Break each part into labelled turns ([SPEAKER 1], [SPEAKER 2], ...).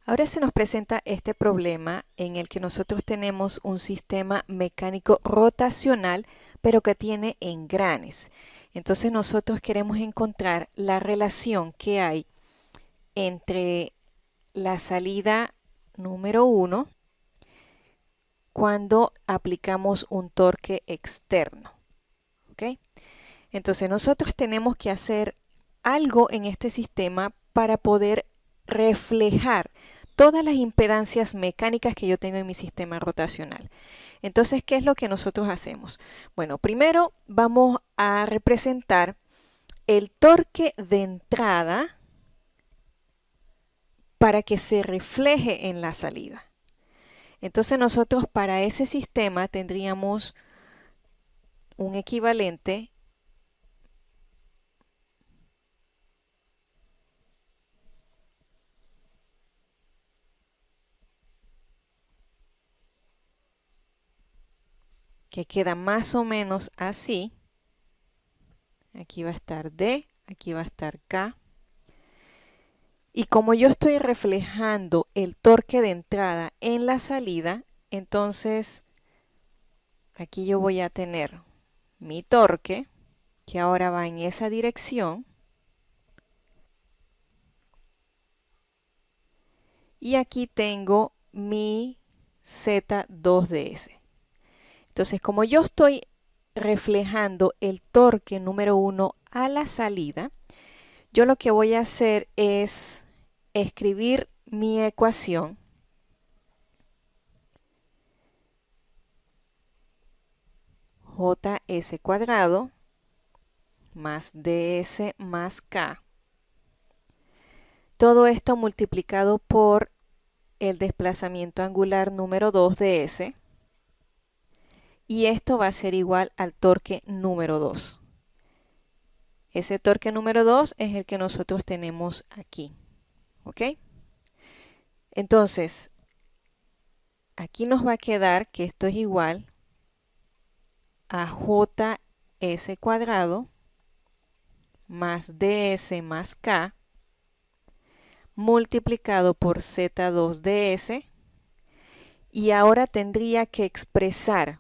[SPEAKER 1] Ahora se nos presenta este problema en el que nosotros tenemos un sistema mecánico rotacional, pero que tiene engranes. Entonces nosotros queremos encontrar la relación que hay entre la salida número 1 cuando aplicamos un torque externo. ¿Ok? Entonces nosotros tenemos que hacer algo en este sistema para poder reflejar todas las impedancias mecánicas que yo tengo en mi sistema rotacional. Entonces, ¿qué es lo que nosotros hacemos? Bueno, primero vamos a representar el torque de entrada para que se refleje en la salida. Entonces nosotros para ese sistema tendríamos un equivalente que queda más o menos así. Aquí va a estar D, aquí va a estar K. Y como yo estoy reflejando el torque de entrada en la salida, entonces aquí yo voy a tener mi torque, que ahora va en esa dirección. Y aquí tengo mi Z2DS. Entonces, como yo estoy reflejando el torque número 1 a la salida, yo lo que voy a hacer es escribir mi ecuación JS cuadrado más DS más K. Todo esto multiplicado por el desplazamiento angular número 2 de S. Y esto va a ser igual al torque número 2. Ese torque número 2 es el que nosotros tenemos aquí. ¿Ok? Entonces, aquí nos va a quedar que esto es igual a JS cuadrado más DS más K multiplicado por Z2DS. Y ahora tendría que expresar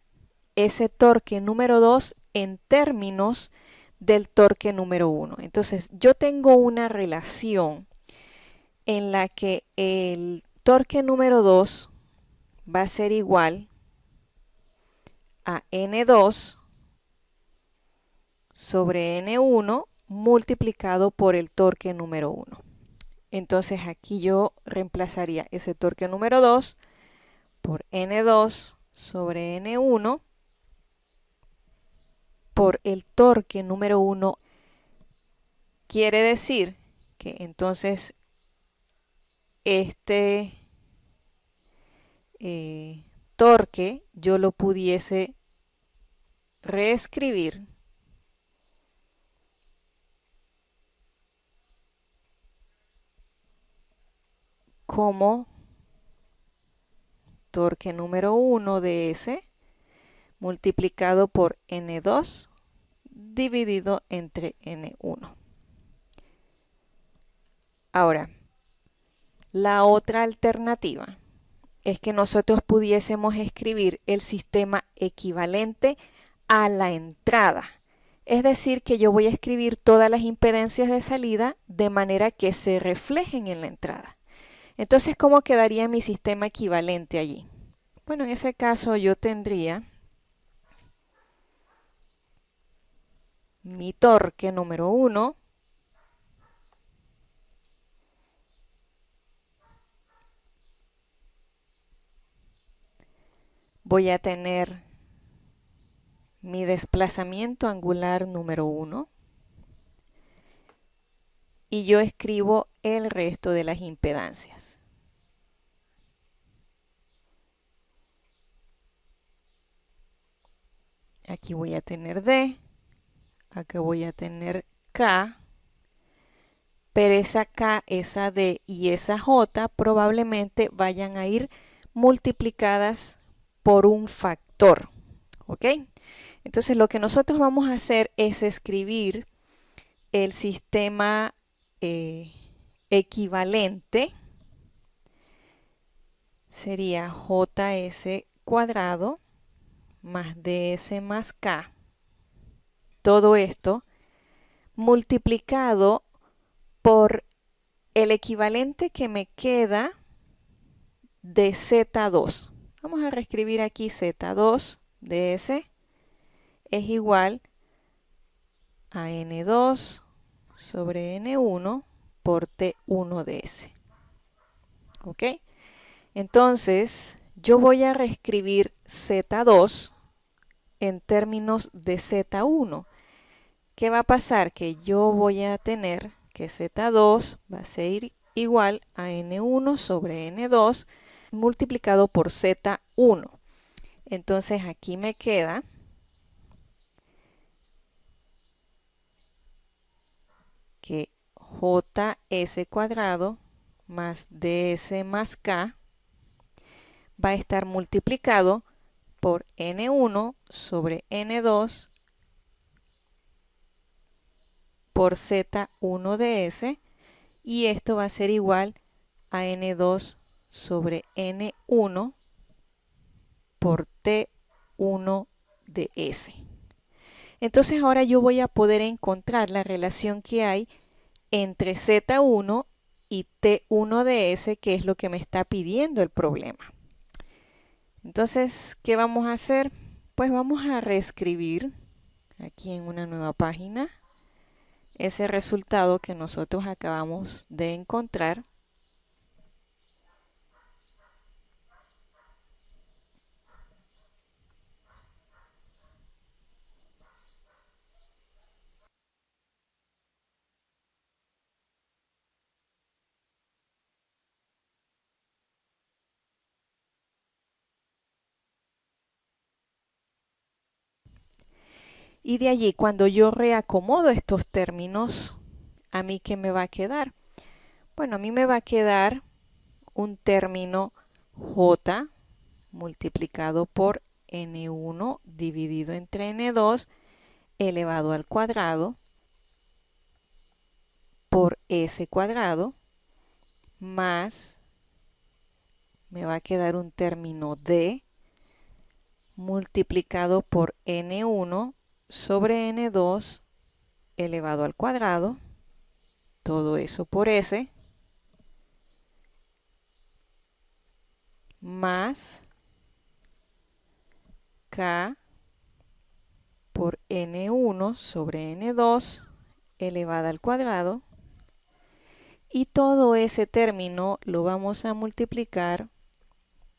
[SPEAKER 1] ese torque número 2 en términos del torque número 1. Entonces, yo tengo una relación en la que el torque número 2 va a ser igual a N2 sobre N1 multiplicado por el torque número 1. Entonces aquí yo reemplazaría ese torque número 2 por N2 sobre N1 por el torque número 1. Quiere decir que entonces este torque yo lo pudiese reescribir como torque número 1 de S multiplicado por N2 dividido entre N1. Ahora, la otra alternativa es que nosotros pudiésemos escribir el sistema equivalente a la entrada. Es decir, que yo voy a escribir todas las impedancias de salida de manera que se reflejen en la entrada. Entonces, ¿cómo quedaría mi sistema equivalente allí? Bueno, en ese caso yo tendría mi torque número 1 voy a tener mi desplazamiento angular número 1 y yo escribo el resto de las impedancias. Aquí voy a tener D, acá voy a tener K, pero esa K, esa D y esa J probablemente vayan a ir multiplicadas por un factor. ¿Ok? Entonces lo que nosotros vamos a hacer es escribir el sistema equivalente sería JS cuadrado más DS más K. Todo esto multiplicado por el equivalente que me queda de Z2. Vamos a reescribir aquí Z2 DS es igual a N2 sobre N1 por T1 DS. ¿Ok? Entonces, yo voy a reescribir Z2 en términos de Z1. ¿Qué va a pasar? Que yo voy a tener que Z2 va a ser igual a N1 sobre N2 multiplicado por Z1. Entonces aquí me queda que JS cuadrado más DS más K va a estar multiplicado por N1 sobre N2 por Z1 DS y esto va a ser igual a N2 sobre N1 por T1 DS. Entonces ahora yo voy a poder encontrar la relación que hay entre Z1 y T1 DS, que es lo que me está pidiendo el problema. Entonces, ¿qué vamos a hacer? Pues vamos a reescribir aquí en una nueva página ese resultado que nosotros acabamos de encontrar. Y de allí, cuando yo reacomodo estos términos, ¿a mí qué me va a quedar? Bueno, a mí me va a quedar un término J multiplicado por N1 dividido entre N2 elevado al cuadrado por S cuadrado más me va a quedar un término D multiplicado por N1 sobre N2 elevado al cuadrado, todo eso por S, más K por N1 sobre N2 elevada al cuadrado, y todo ese término lo vamos a multiplicar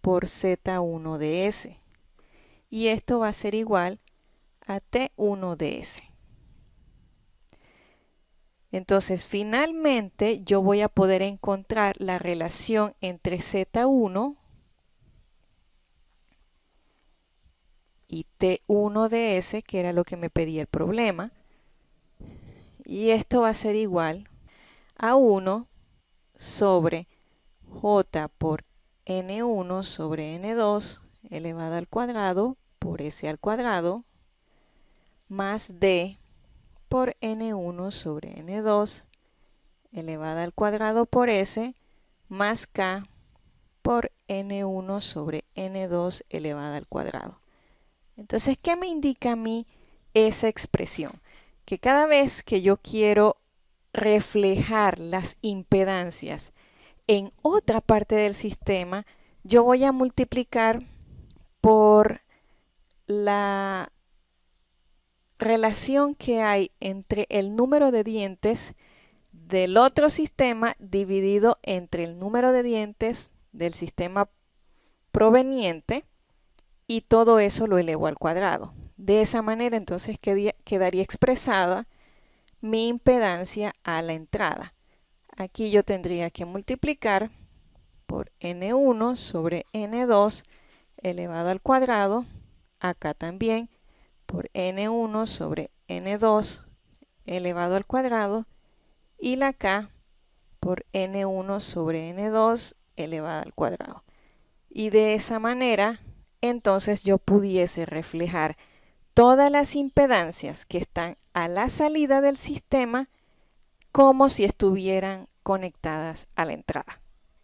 [SPEAKER 1] por Z1 de S. Y esto va a ser igual a T1 de S. Entonces, finalmente, yo voy a poder encontrar la relación entre Z1 y T1 de S, que era lo que me pedía el problema. Y esto va a ser igual a 1 sobre J por N1 sobre N2 elevado al cuadrado por S al cuadrado más D por N1 sobre N2 elevada al cuadrado por S más K por N1 sobre N2 elevada al cuadrado. Entonces, ¿qué me indica a mí esa expresión? Que cada vez que yo quiero reflejar las impedancias en otra parte del sistema, yo voy a multiplicar por la relación que hay entre el número de dientes del otro sistema dividido entre el número de dientes del sistema proveniente, y todo eso lo elevo al cuadrado. De esa manera entonces quedaría expresada mi impedancia a la entrada. Aquí yo tendría que multiplicar por N1 sobre N2 elevado al cuadrado, acá también por N1 sobre N2 elevado al cuadrado, y la K por N1 sobre N2 elevado al cuadrado. Y de esa manera, entonces yo pudiese reflejar todas las impedancias que están a la salida del sistema como si estuvieran conectadas a la entrada.